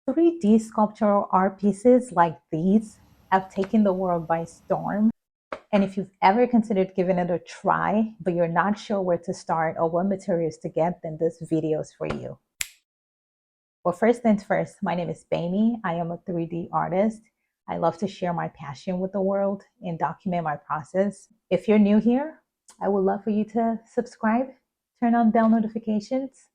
3D sculptural art pieces like these have taken the world by storm. And if you've ever considered giving it a try, but you're not sure where to start or what materials to get, then this video is for you. Well, first things first, my name is Baimi. I am a 3D artist. I love to share my passion with the world and document my process. If you're new here, I would love for you to subscribe, turn on bell notifications.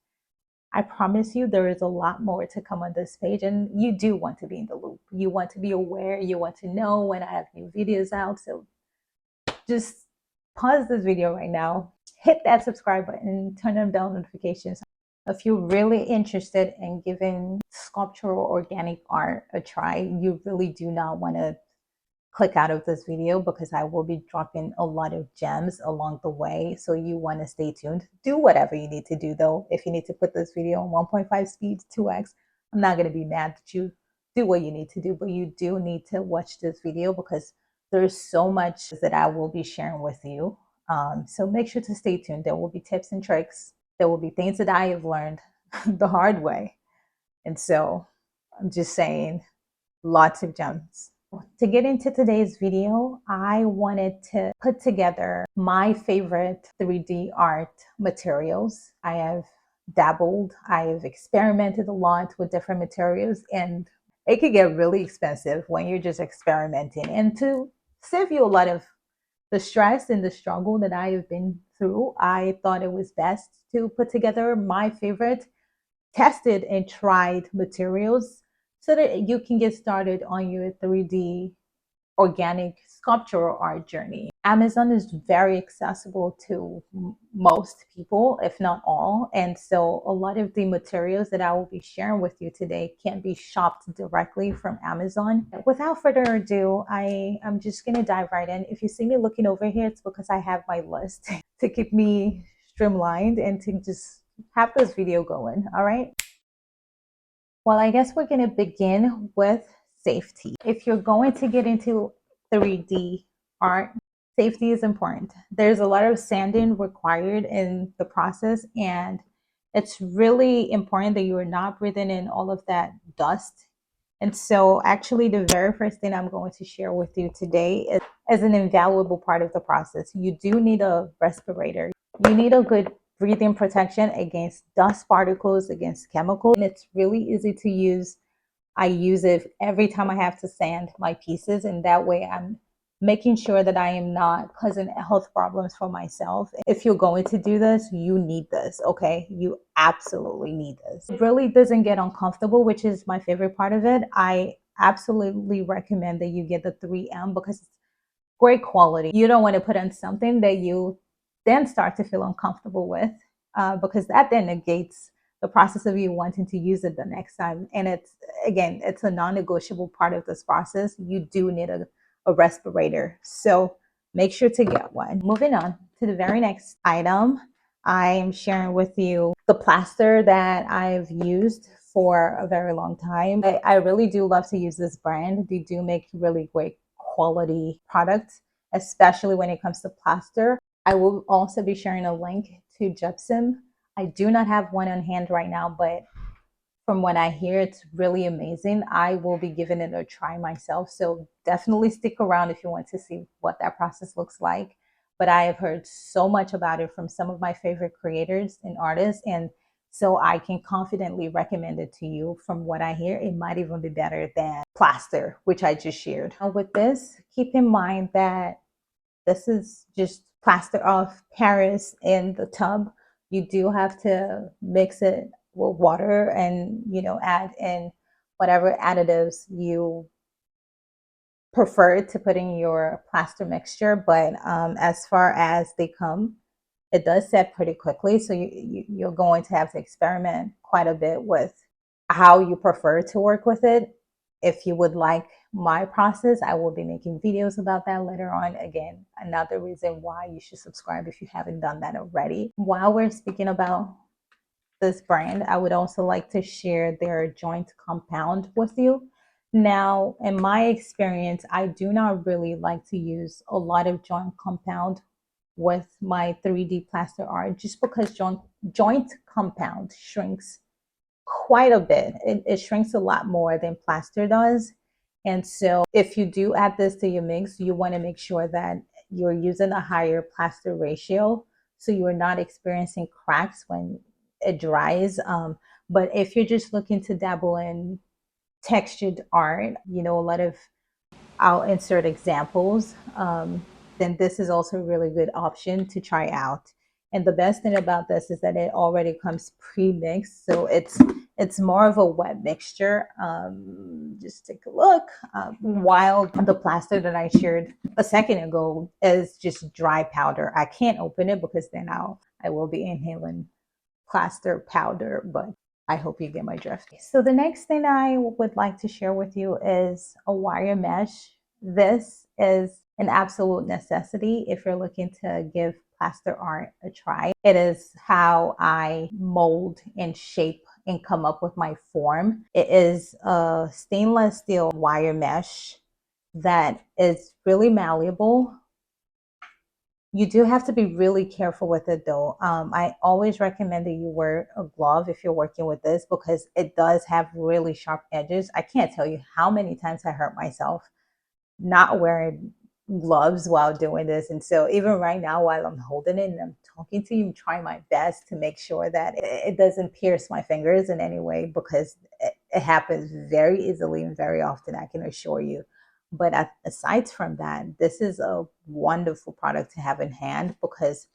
I promise you there is a lot more to come on this page, and you do want to be in the loop. You want to be aware, you want to know when I have new videos out. So just pause this video right now, hit that subscribe button, turn on bell notifications. If you're really interested in giving sculptural organic art a try, you really do not want to click out of this video because I will be dropping a lot of gems along the way. So you want to stay tuned. Do whatever you need to do though. If you need to put this video on 1.5 speed, 2x, I'm not going to be mad that you do what you need to do, but you do need to watch this video because there's so much that I will be sharing with you. So make sure to stay tuned. There will be tips and tricks. There will be things that I have learned the hard way. And so I'm just saying, lots of gems. To get into today's video, I wanted to put together my favorite 3D art materials. I have dabbled, I've experimented a lot with different materials, and it could get really expensive when you're just experimenting. And to save you a lot of the stress and the struggle that I have been through, I thought it was best to put together my favorite tested and tried materials so that you can get started on your 3D organic sculptural art journey. Amazon is very accessible to most people, if not all. And so a lot of the materials that I will be sharing with you today can be shopped directly from Amazon. Without further ado, I'm just going to dive right in. If you see me looking over here, it's because I have my list to keep me streamlined and to just have this video going. All right. Well, I guess we're going to begin with safety. If you're going to get into 3D art, safety is important. There's a lot of sanding required in the process, and it's really important that you are not breathing in all of that dust. And so actually the very first thing I'm going to share with you today is an invaluable part of the process. You do need a respirator. You need a good breathing protection against dust particles, against chemicals. And it's really easy to use. I use it every time I have to sand my pieces, and that way I'm making sure that I am not causing health problems for myself. If you're going to do this, you need this, okay? You absolutely need this. It really doesn't get uncomfortable, which is my favorite part of it. I absolutely recommend that you get the 3M because it's great quality. You don't want to put on something that you then start to feel uncomfortable with because that then negates the process of you wanting to use it the next time. And it's, again, it's a non-negotiable part of this process. You do need a respirator. So make sure to get one. Moving on to the very next item, I'm sharing with you the plaster that I've used for a very long time. I really do love to use this brand. They do make really great quality products, especially when it comes to plaster. I will also be sharing a link to gypsum. I do not have one on hand right now, but from what I hear, it's really amazing. I will be giving it a try myself. So definitely stick around if you want to see what that process looks like. But I have heard so much about it from some of my favorite creators and artists. And so I can confidently recommend it to you. From what I hear, it might even be better than plaster, which I just shared. Now with this, keep in mind that this is just plaster of Paris in the tub. You do have to mix it with water and, add in whatever additives you prefer to put in your plaster mixture. But as far as they come, it does set pretty quickly. So you're going to have to experiment quite a bit with how you prefer to work with it. If you would like my process, I will be making videos about that later on. Again, another reason why you should subscribe if you haven't done that already. While we're speaking about this brand, I would also like to share their joint compound with you. Now, in my experience, I do not really like to use a lot of joint compound with my 3D plaster art just because joint compound shrinks quite a bit. It shrinks a lot more than plaster does. And so if you do add this to your mix, you want to make sure that you're using a higher plaster ratio so you are not experiencing cracks when it dries. But if you're just looking to dabble in textured art, you know, a lot of, I'll insert examples, then this is also a really good option to try out. And the best thing about this is that it already comes pre-mixed, so it's more of a wet mixture. Just take a look. While the plaster that I shared a second ago is just dry powder, I can't open it because then I will be inhaling plaster powder, but I hope you get my drift. So the next thing I would like to share with you is a wire mesh. This is an absolute necessity if you're looking to give plaster art a try. It is how I mold and shape and come up with my form. It is a stainless steel wire mesh that is really malleable. You do have to be really careful with it though. I always recommend that you wear a glove if you're working with this because it does have really sharp edges. I can't tell you how many times I hurt myself not wearing gloves while doing this. And so even right now, while I'm holding it and I'm talking to you, I'm trying my best to make sure that it doesn't pierce my fingers in any way because it happens very easily and very often, I can assure you. But aside from that, this is a wonderful product to have in hand because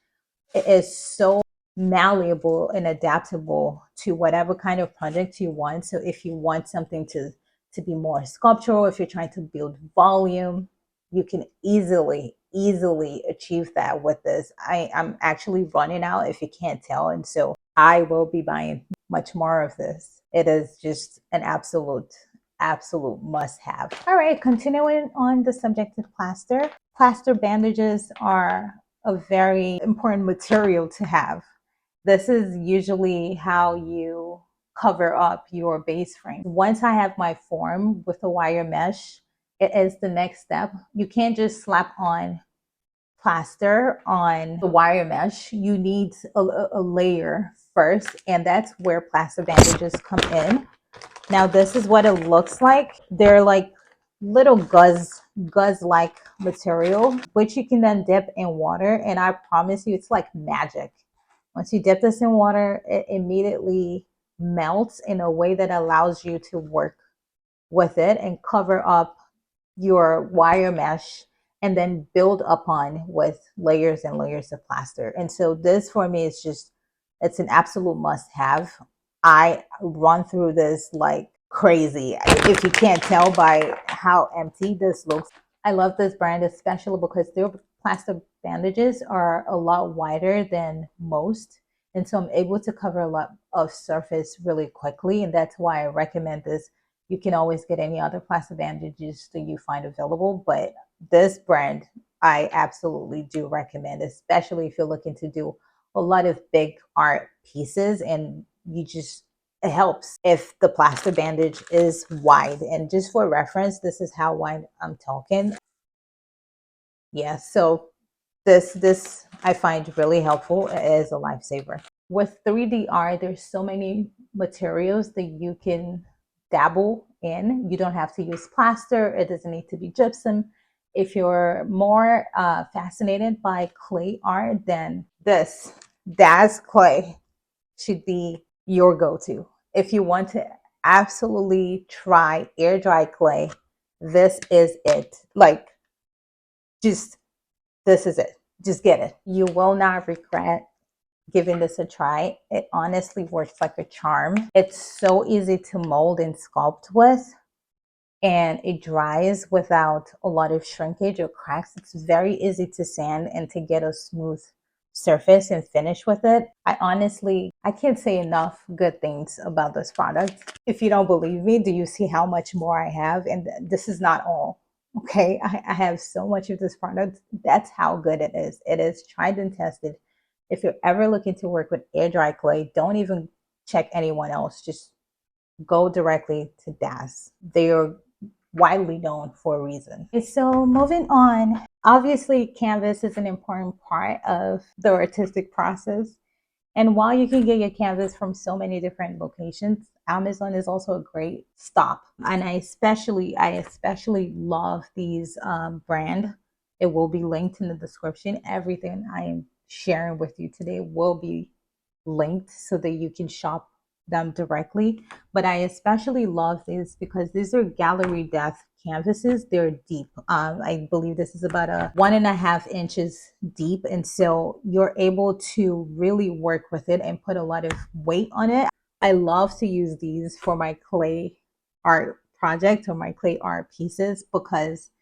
it is so malleable and adaptable to whatever kind of project you want. So if you want something to be more sculptural, if you're trying to build volume, you can easily achieve that with this. I'm actually running out if you can't tell. And so I will be buying much more of this. It is just an absolute must have. All right, continuing on the subject of plaster. Plaster bandages are a very important material to have. This is usually how you cover up your base frame. Once I have my form with a wire mesh, it is the next step. You can't just slap on plaster on the wire mesh. You need a layer first, and that's where plaster bandages come in. Now this is what it looks like. They're like little gauze-like material, which you can then dip in water. And I promise you, it's like magic. Once you dip this in water, it immediately melts in a way that allows you to work with it and cover up your wire mesh and then build upon with layers and layers of plaster. And so this for me is just, it's an absolute must have. I run through this like crazy. If you can't tell by how empty this looks, I love this brand especially because their plaster bandages are a lot wider than most. And so I'm able to cover a lot of surface really quickly. And that's why I recommend this. You can always get any other plaster bandages that you find available, but this brand I absolutely do recommend, especially if you're looking to do a lot of big art pieces and you just, it helps if the plaster bandage is wide. And just for reference, this is how wide I'm talking. Yeah, so this I find really helpful. It is a lifesaver. With 3D art, there's so many materials that you can dabble in. You don't have to use plaster. It doesn't need to be gypsum. If you're more fascinated by clay art, then this DAS clay should be your go-to. If you want to absolutely try air dry clay, this is it. Like, just, this is it. Just get it. You will not regret giving this a try. It honestly works like a charm. It's so easy to mold and sculpt with, and it dries without a lot of shrinkage or cracks. It's very easy to sand and to get a smooth surface and finish with it. I can't say enough good things about this product. If you don't believe me, do you see how much more I have? And this is not all. Okay, I have so much of this product. That's how good it is. It is tried and tested. If you're ever looking to work with air dry clay, don't even check anyone else. Just go directly to DAS. They are widely known for a reason. Okay, so moving on, obviously canvas is an important part of the artistic process. And while you can get your canvas from so many different locations, Amazon is also a great stop. And I especially love these brand. It will be linked in the description. Everything I am sharing with you today will be linked so that you can shop them directly. But I especially love this because these are gallery depth canvases. They're deep. I believe this is about a 1.5 inches deep. And so you're able to really work with it and put a lot of weight on it. I love to use these for my clay art project or my clay art pieces because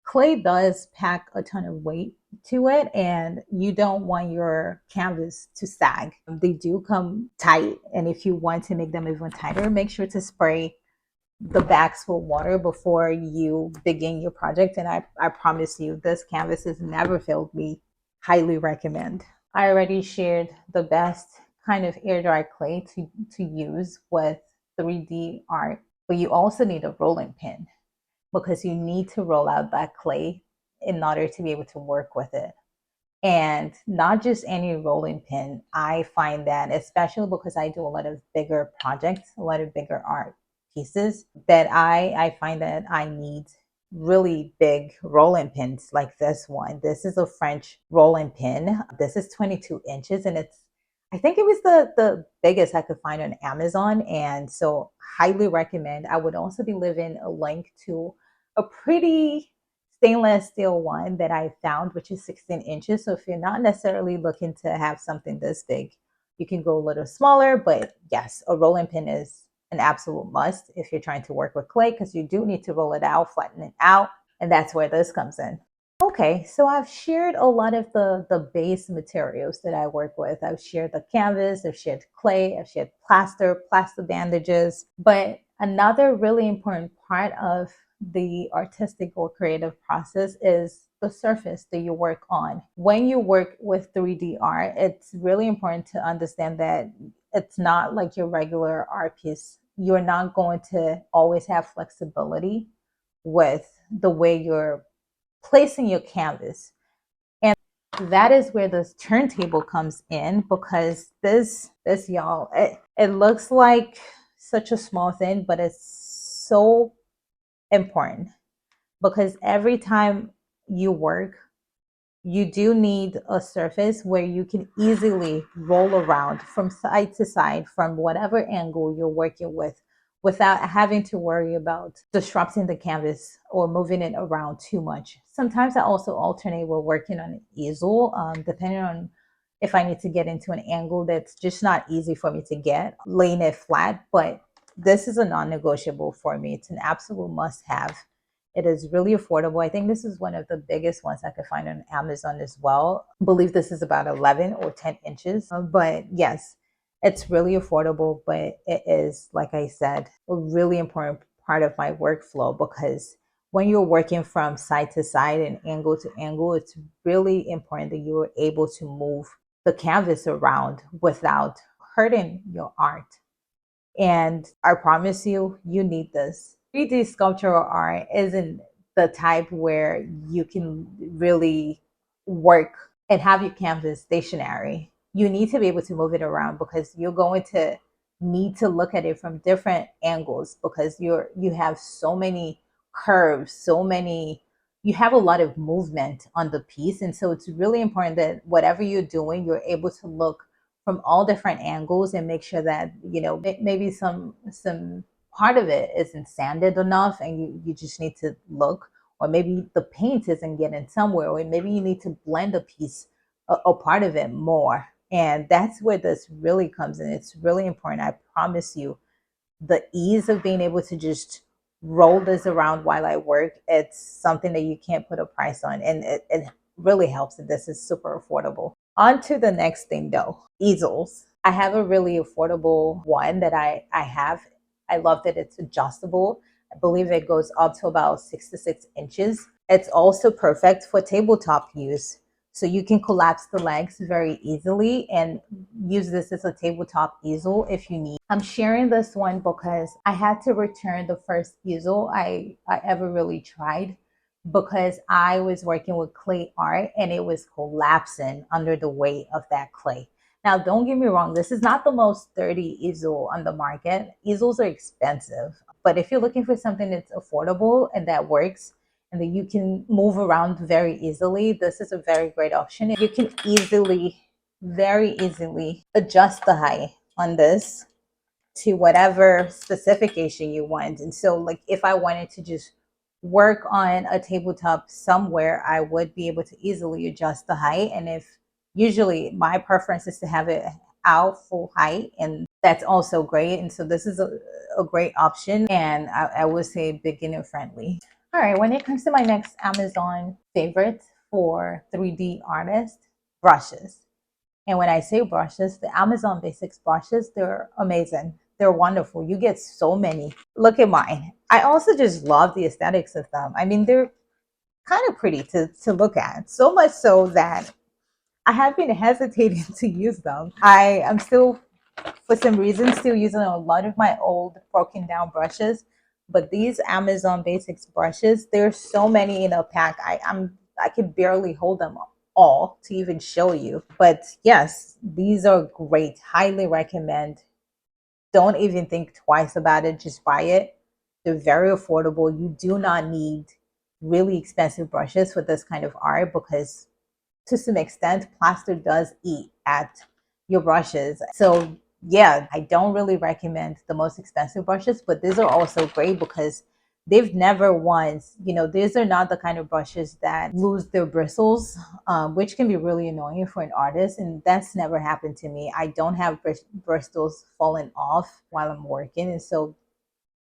clay does pack a ton of weight to it and you don't want your canvas to sag. They do come tight, and if you want to make them even tighter, make sure to spray the backs with water before you begin your project. And I promise you, this canvas has never failed me. Highly recommend. I already shared the best kind of air dry clay to use with 3D art, but you also need a rolling pin because you need to roll out that clay in order to be able to work with it. And not just any rolling pin. I find that, especially because I do a lot of bigger projects, a lot of bigger art pieces, that I find that I need really big rolling pins like this one. This is a French rolling pin. This is 22 inches and I think it was the biggest I could find on Amazon. And so highly recommend. I would also be leaving a link to a pretty stainless steel one that I found, which is 16 inches. So if you're not necessarily looking to have something this big, you can go a little smaller. But yes, a rolling pin is an absolute must if you're trying to work with clay because you do need to roll it out, flatten it out. And that's where this comes in. Okay, so I've shared a lot of the base materials that I work with. I've shared the canvas, I've shared clay, I've shared plaster bandages. But another really important part of the artistic or creative process is the surface that you work on. When you work with 3D art, it's really important to understand that it's not like your regular art piece. You're not going to always have flexibility with the way you're placing your canvas. And that is where this turntable comes in because this y'all, it looks like such a small thing, but it's so important because every time you work, you do need a surface where you can easily roll around from side to side from whatever angle you're working with without having to worry about disrupting the canvas or moving it around too much. Sometimes I also alternate with working on an easel, depending on if I need to get into an angle that's just not easy for me to get, laying it flat. But this is a non-negotiable for me. It's an absolute must-have. It is really affordable. I think this is one of the biggest ones I could find on Amazon as well. I believe this is about 11 or 10 inches. But yes, it's really affordable, but it is, like I said, a really important part of my workflow because when you're working from side to side and angle to angle, it's really important that you are able to move the canvas around without hurting your art. And I promise you, you need this. 3D sculptural art isn't the type where you can really work and have your canvas stationary. You need to be able to move it around because you're going to need to look at it from different angles because you have so many curves, you have a lot of movement on the piece. And so it's really important that whatever you're doing, you're able to look from all different angles and make sure that maybe some part of it isn't sanded enough and you just need to look, or maybe the paint isn't getting somewhere, or maybe you need to blend a piece, a part of it more. And that's where this really comes in. It's really important. I promise you, the ease of being able to just roll this around while I work, it's something that you can't put a price on. And it really helps that this is super affordable. On to the next thing though, easels. I have a really affordable one that I have. I love that it's adjustable. I believe it goes up to about 6 to 6 inches. It's also perfect for tabletop use. So you can collapse the legs very easily and use this as a tabletop easel if you need. I'm sharing this one because I had to return the first easel I ever really tried because I was working with clay art and it was collapsing under the weight of that clay. Now, don't get me wrong, this is not the most sturdy easel on the market. Easels are expensive, but if you're looking for something that's affordable and that works and that you can move around very easily, this is a very great option. You can easily, very easily adjust the height on this to whatever specification you want. And so, like, if I wanted to just work on a tabletop somewhere, I would be able to easily adjust the height. And if usually my preference is to have it out full height, and that's also great. And so, this is a great option, and I would say beginner friendly. All right, when it comes to my next Amazon favorite for 3D artists, brushes. And when I say brushes, the Amazon Basics brushes, they're amazing. They're wonderful. You get so many. Look at mine. I also just love the aesthetics of them. I mean, they're kind of pretty to look at. So much so that I have been hesitating to use them. I am still, for some reason, still using a lot of my old broken down brushes. But these Amazon Basics brushes, there's so many in a pack. I could barely hold them all to even show you. But yes, these are great. Highly recommend. Don't even think twice about it. Just buy it. They're very affordable. You do not need really expensive brushes for this kind of art because to some extent, plaster does eat at your brushes. So yeah, I don't really recommend the most expensive brushes, but these are also great because they've never once, these are not the kind of brushes that lose their bristles, which can be really annoying for an artist. And that's never happened to me. I don't have bristles falling off while I'm working. And so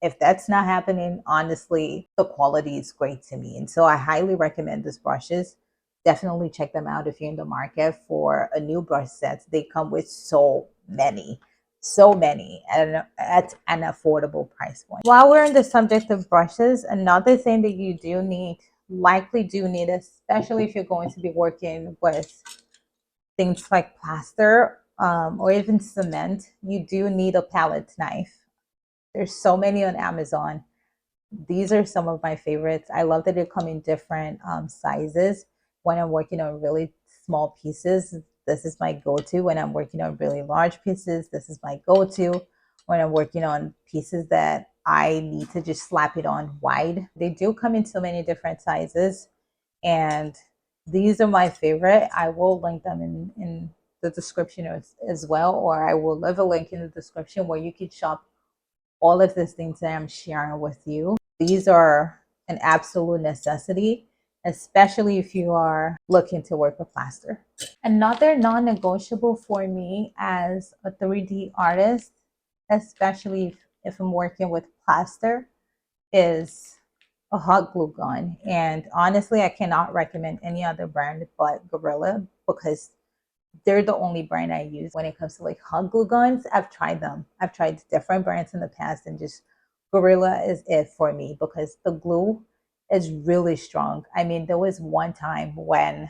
if that's not happening, honestly, the quality is great to me. And so I highly recommend these brushes. Definitely check them out if you're in the market for a new brush set. They come with so many at an affordable price point. While we're in the subject of brushes, another thing that you likely do need, especially if you're going to be working with things like plaster or even cement, you do need a palette knife. There's so many on Amazon. These are some of my favorites. I love that they come in different sizes. When I'm working on really small pieces, this is my go-to. When I'm working on really large pieces, this is my go-to. When I'm working on pieces that I need to just slap it on wide, they do come in so many different sizes. And these are my favorite. I will link them in the description as well, or I will leave a link in the description where you can shop all of these things that I'm sharing with you. These are an absolute necessity, especially if you are looking to work with plaster. Another non-negotiable for me as a 3D artist, especially if I'm working with plaster, is a hot glue gun. And honestly, I cannot recommend any other brand but Gorilla because they're the only brand I use when it comes to like hot glue guns. I've tried them. I've tried different brands in the past, and just Gorilla is it for me because the glue is really strong. I mean, there was one time when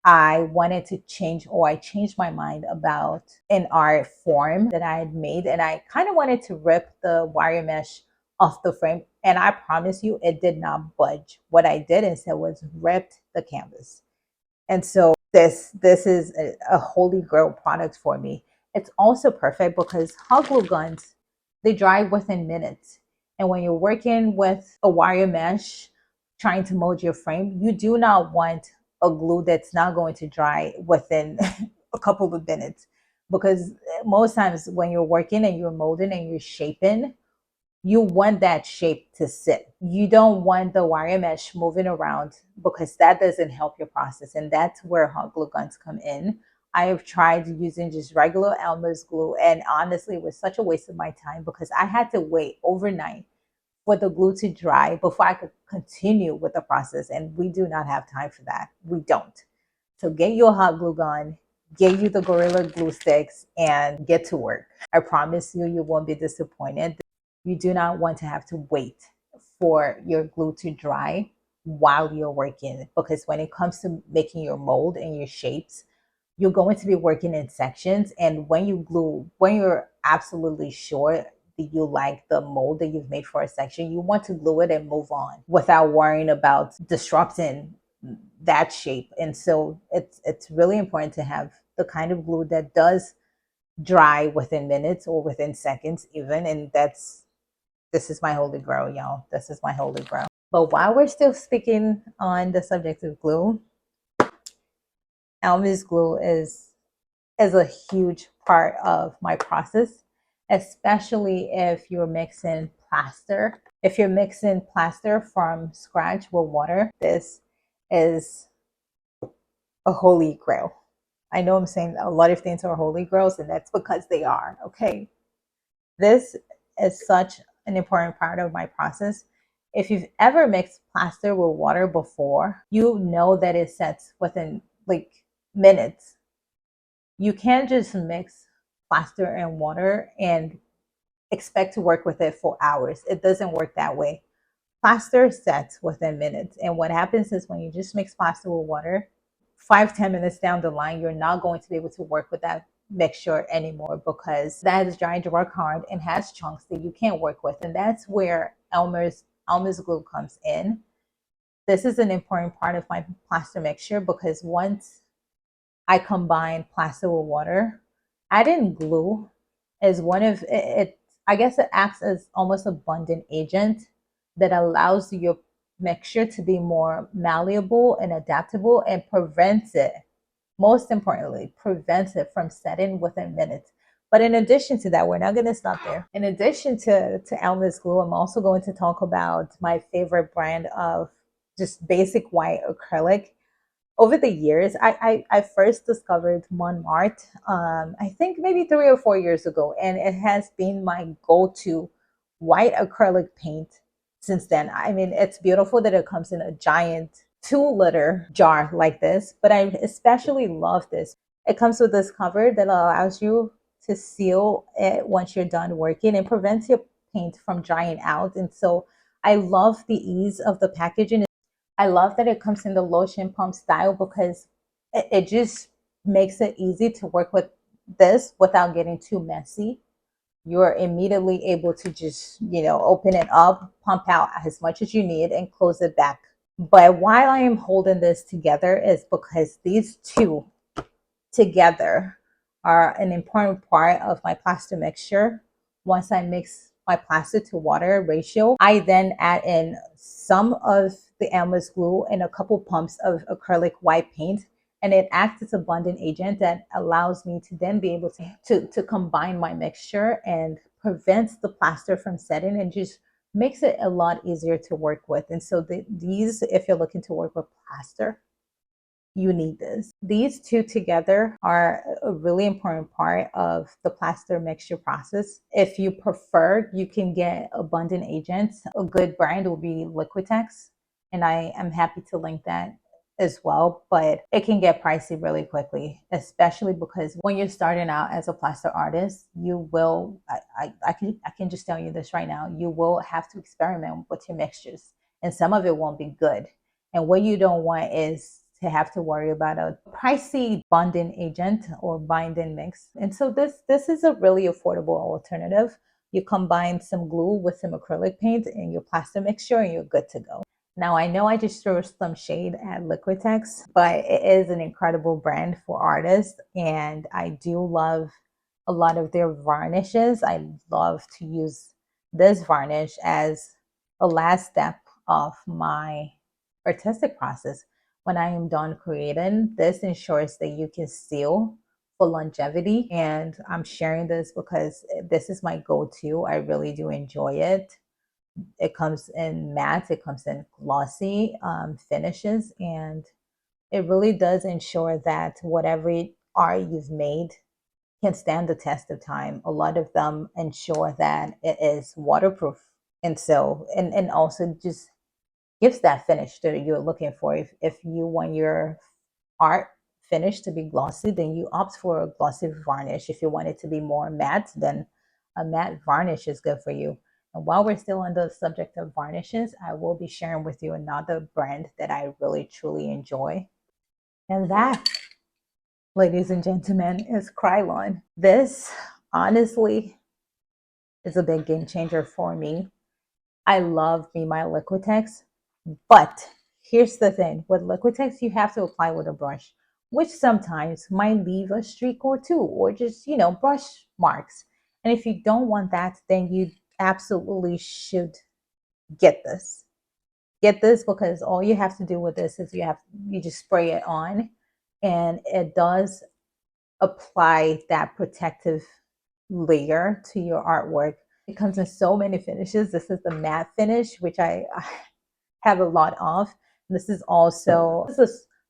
I wanted to change, or I changed my mind about an art form that I had made, and I kind of wanted to rip the wire mesh off the frame. And I promise you, it did not budge. What I did instead was ripped the canvas. And so this is a holy grail product for me. It's also perfect because hot glue guns, they dry within minutes. And when you're working with a wire mesh, trying to mold your frame, you do not want a glue that's not going to dry within a couple of minutes. Because most times when you're working and you're molding and you're shaping, you want that shape to sit. You don't want the wire mesh moving around because that doesn't help your process. And that's where hot glue guns come in. I have tried using just regular Elmer's glue, and honestly, it was such a waste of my time because I had to wait overnight for the glue to dry before I could continue with the process. And we do not have time for that. We don't. So get you a hot glue gun, get you the Gorilla glue sticks, and get to work. I promise you, you won't be disappointed. You do not want to have to wait for your glue to dry while you're working, because when it comes to making your mold and your shapes, you're going to be working in sections. And when you're absolutely sure that you like the mold that you've made for a section, you want to glue it and move on without worrying about disrupting that shape. And so it's really important to have the kind of glue that does dry within minutes or within seconds even. And this is my holy grail, y'all. This is my holy grail. But while we're still speaking on the subject of glue, Elmer's glue is a huge part of my process, especially if you're mixing plaster. If you're mixing plaster from scratch with water, this is a holy grail. I know I'm saying a lot of things are holy grails, and that's because they are, okay? This is such an important part of my process. If you've ever mixed plaster with water before, you know that it sets within like minutes. You can't just mix plaster and water and expect to work with it for hours. It doesn't work that way. Plaster sets within minutes. And what happens is when you just mix plaster with water, 5-10 minutes down the line, you're not going to be able to work with that mixture anymore because that is trying to work hard and has chunks that you can't work with. And that's where Elmer's glue comes in. This is an important part of my plaster mixture because once I combine plaster with water, adding glue is one of it. I guess it acts as almost a bonding agent that allows your mixture to be more malleable and adaptable and prevents it, most importantly, prevents it from setting within minutes. But in addition to that, we're not going to stop there. In addition to Elmer's glue, I'm also going to talk about my favorite brand of just basic white acrylic. Over the years, I first discovered Montmartre, I think maybe 3 or 4 years ago, and it has been my go-to white acrylic paint since then. I mean, it's beautiful that it comes in a giant 2-liter jar like this, but I especially love this. It comes with this cover that allows you to seal it once you're done working and prevents your paint from drying out. And so I love the ease of the packaging. I love that it comes in the lotion pump style because it just makes it easy to work with this without getting too messy. You're immediately able to just, open it up, pump out as much as you need, and close it back. But while I am holding this together is because these two together are an important part of my plaster mixture. Once I mix my plaster to water ratio, I then add in some of the Elmer's glue and a couple pumps of acrylic white paint, and it acts as a bonding agent that allows me to then be able to combine my mixture and prevents the plaster from setting and just makes it a lot easier to work with. And so these, if you're looking to work with plaster, you need this. These two together are a really important part of the plaster mixture process. If you prefer, you can get abundant agents. A good brand will be Liquitex, and I am happy to link that as well, but it can get pricey really quickly, especially because when you're starting out as a plaster artist, you will, I can just tell you this right now, you will have to experiment with your mixtures, and some of it won't be good. And what you don't want is to have to worry about a pricey bonding agent or binding mix. And so this is a really affordable alternative. You combine some glue with some acrylic paint in your plaster mixture and you're good to go. Now, I know I just threw some shade at Liquitex, but it is an incredible brand for artists, and I do love a lot of their varnishes. I love to use this varnish as a last step of my artistic process. When I am done creating, this ensures that you can seal for longevity. And I'm sharing this because this is my go-to. I really do enjoy it. It comes in matte, it comes in glossy finishes, and it really does ensure that whatever art you've made can stand the test of time. A lot of them ensure that it is waterproof. And so, and also just gives that finish that you're looking for. If you want your art finish to be glossy, then you opt for a glossy varnish. If you want it to be more matte, then a matte varnish is good for you. And while we're still on the subject of varnishes, I will be sharing with you another brand that I really truly enjoy. And that, ladies and gentlemen, is Krylon. This honestly is a big game changer for me. I love me my Liquitex, but here's the thing. With Liquitex, you have to apply with a brush. which sometimes might leave a streak or two, or just, brush marks. And if you don't want that, then you absolutely should get this. Get this, because all you have to do with this is you just spray it on, and it does apply that protective layer to your artwork. It comes in so many finishes. This is the matte finish, which I have a lot of. This is a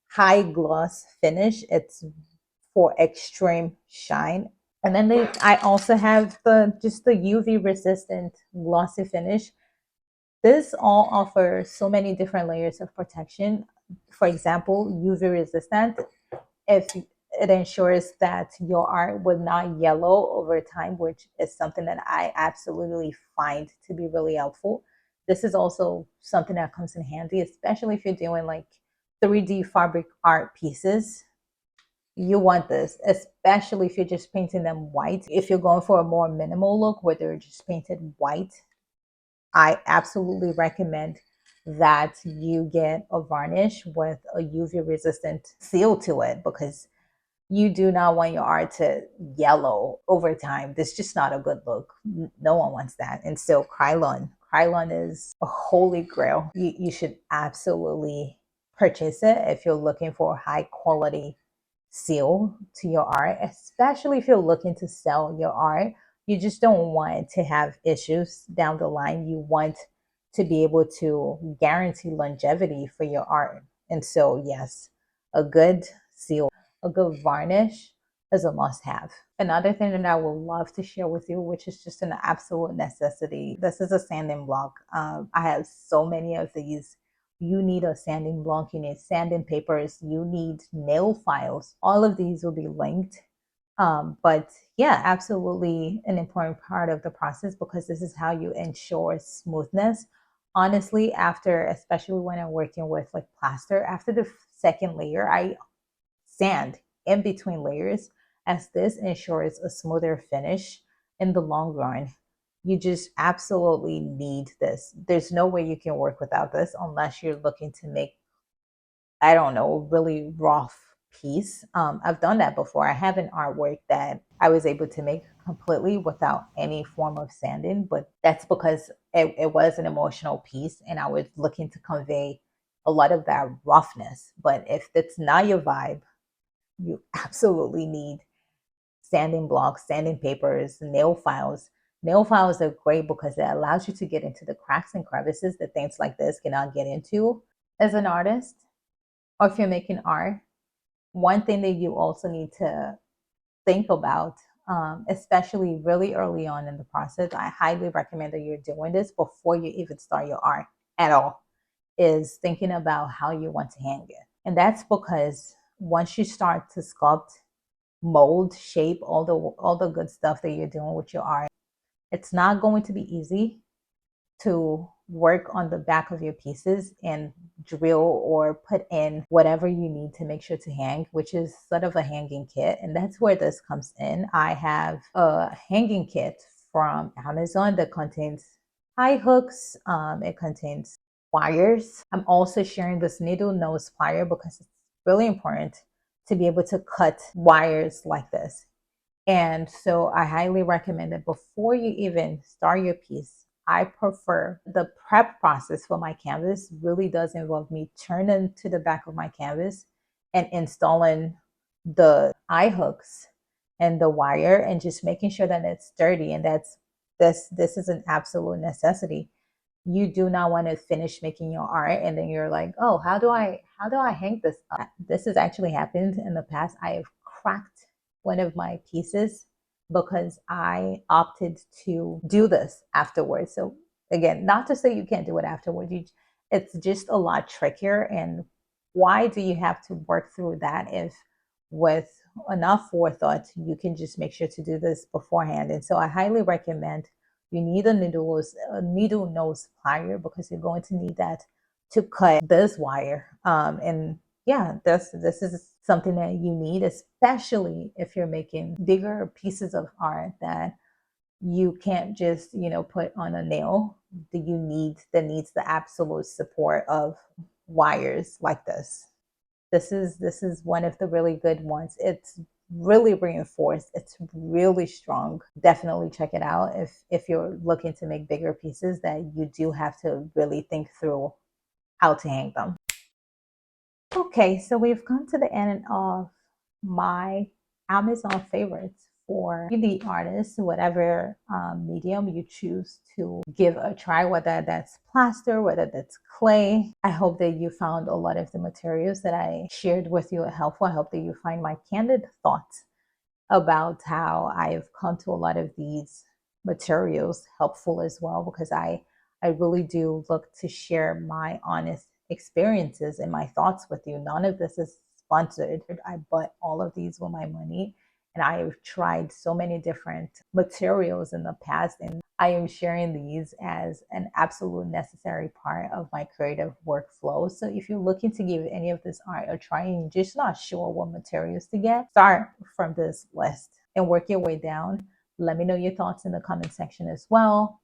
high gloss finish. It's for extreme shine. And then I also have the UV resistant glossy finish. This all offers so many different layers of protection. For example, UV resistant, if it ensures that your art will not yellow over time, which is something that I absolutely find to be really helpful. This is also something that comes in handy, especially if you're doing like 3D fabric art pieces. You want this, especially if you're just painting them white. If you're going for a more minimal look where they're just painted white, I absolutely recommend that you get a varnish with a UV resistant seal to it, because you do not want your art to yellow over time. This is just not a good look. No one wants that. And so Krylon. Krylon is a holy grail. You should absolutely purchase it if you're looking for a high quality seal to your art, especially if you're looking to sell your art. You just don't want to have issues down the line. You want to be able to guarantee longevity for your art. And so, yes, a good seal, a good varnish is a must have. Another thing that I would love to share with you, which is just an absolute necessity, this is a sanding block. I have so many of these. You need a sanding block, you need sanding papers, you need nail files. All of these will be linked. But yeah, absolutely an important part of the process, because this is how you ensure smoothness. Honestly, especially when I'm working with like plaster, after the second layer, I sand in between layers, as this ensures a smoother finish in the long run. You just absolutely need this. There's no way you can work without this unless you're looking to make, I don't know, really rough piece. I've done that before. I have an artwork that I was able to make completely without any form of sanding, but that's because it was an emotional piece and I was looking to convey a lot of that roughness. But if it's not your vibe, you absolutely need sanding blocks, sanding papers, nail files. Nail files are great because it allows you to get into the cracks and crevices that things like this cannot get into. As an artist, or if you're making art, one thing that you also need to think about, especially really early on in the process, I highly recommend that you're doing this before you even start your art at all, is thinking about how you want to hang it. And that's because once you start to sculpt, mold, shape, all the good stuff that you're doing with your art, it's not going to be easy to work on the back of your pieces and drill or put in whatever you need to make sure to hang, which is sort of a hanging kit. And that's where this comes in. I have a hanging kit from Amazon that contains high hooks. It contains wires. I'm also sharing this needle nose plier because it's really important to be able to cut wires like this. And so I highly recommend that before you even start your piece, I prefer the prep process for my canvas really does involve me turning to the back of my canvas and installing the eye hooks and the wire and just making sure that it's sturdy. And this is an absolute necessity. You do not want to finish making your art and then you're like, oh, how do I hang this up? This has actually happened in the past. I have cracked one of my pieces because I opted to do this afterwards. So again, not to say you can't do it afterwards. It's just a lot trickier. And why do you have to work through that if with enough forethought you can just make sure to do this beforehand? And so I highly recommend you need a needle nose plier because you're going to need that to cut this wire. And yeah, this is something that you need, especially if you're making bigger pieces of art that you can't just, put on a nail. That needs the absolute support of wires like this. This is one of the really good ones. It's really reinforced. It's really strong. Definitely check it out if you're looking to make bigger pieces that you do have to really think through how to hang them. Okay, so we've come to the end of my Amazon favorites for the artists, whatever medium you choose to give a try, whether that's plaster, whether that's clay. I hope that you found a lot of the materials that I shared with you helpful. I hope that you find my candid thoughts about how I've come to a lot of these materials helpful as well, because I really do look to share my honest experiences and my thoughts with you. None of this is sponsored. I bought all of these with my money, and I have tried so many different materials in the past, and I am sharing these as an absolute necessary part of my creative workflow. So if you're looking to give any of this art a try and you're just not sure what materials to get, start from this list and work your way down. Let me know your thoughts in the comment section as well.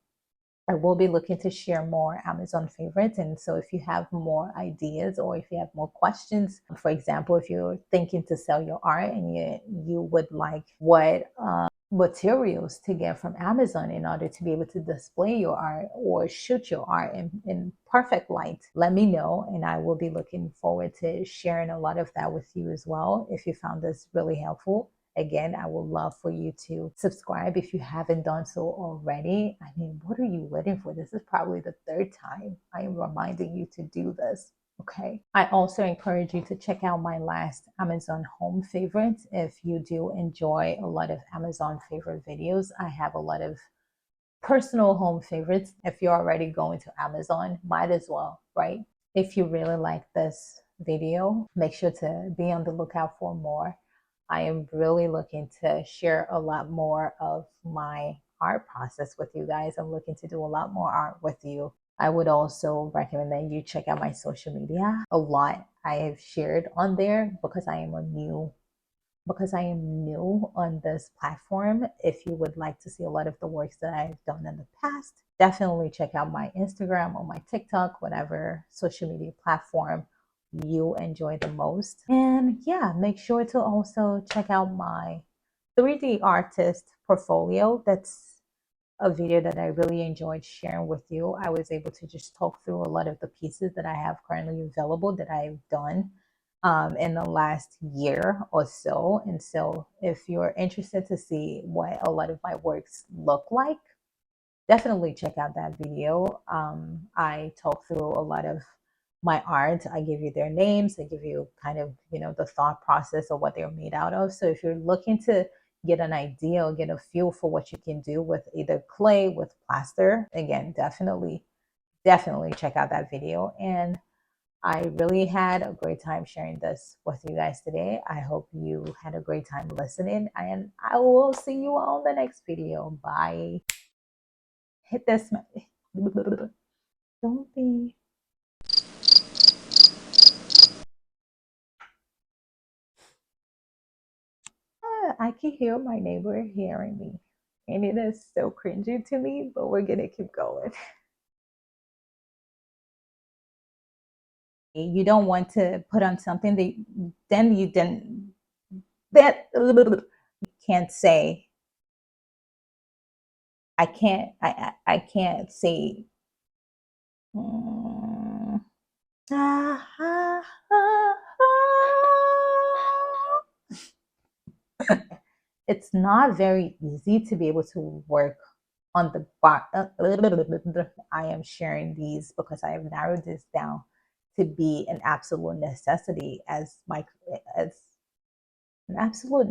I will be looking to share more Amazon favorites. And so if you have more ideas or if you have more questions, for example, if you're thinking to sell your art and you would like what materials to get from Amazon in order to be able to display your art or shoot your art in perfect light, let me know. And I will be looking forward to sharing a lot of that with you as well. If you found this really helpful, again, I would love for you to subscribe if you haven't done so already. I mean, what are you waiting for? This is probably the third time I am reminding you to do this. Okay. I also encourage you to check out my last Amazon home favorites. If you do enjoy a lot of Amazon favorite videos, I have a lot of personal home favorites. If you're already going to Amazon, might as well, right? If you really like this video, make sure to be on the lookout for more. I am really looking to share a lot more of my art process with you guys. I'm looking to do a lot more art with you. I would also recommend that you check out my social media. A lot I have shared on there because I am new on this platform. If you would like to see a lot of the works that I've done in the past, definitely check out my Instagram or my TikTok, whatever social media platform you enjoy the most. And yeah, make sure to also check out my 3D artist portfolio. That's a video that I really enjoyed sharing with you. I was able to just talk through a lot of the pieces that I have currently available that I've done in the last year or so. And so if you're interested to see what a lot of my works look like, definitely check out that video. I talk through a lot of my art. I give you their names. I give you kind of, the thought process of what they're made out of. So if you're looking to get an idea or get a feel for what you can do with either clay, with plaster, again, definitely check out that video. And I really had a great time sharing this with you guys today. I hope you had a great time listening, and I will see you on the next video. Bye. Hit this. Don't be. I can hear my neighbor hearing me, and it is so cringy to me, but we're gonna keep going. You don't want to put on something that then you didn't, that can't say. I can't say. Mm, ah, ah, ah, ah. It's not very easy to be able to work on the bar. I am sharing these because I have narrowed this down to be an absolute necessity as an absolute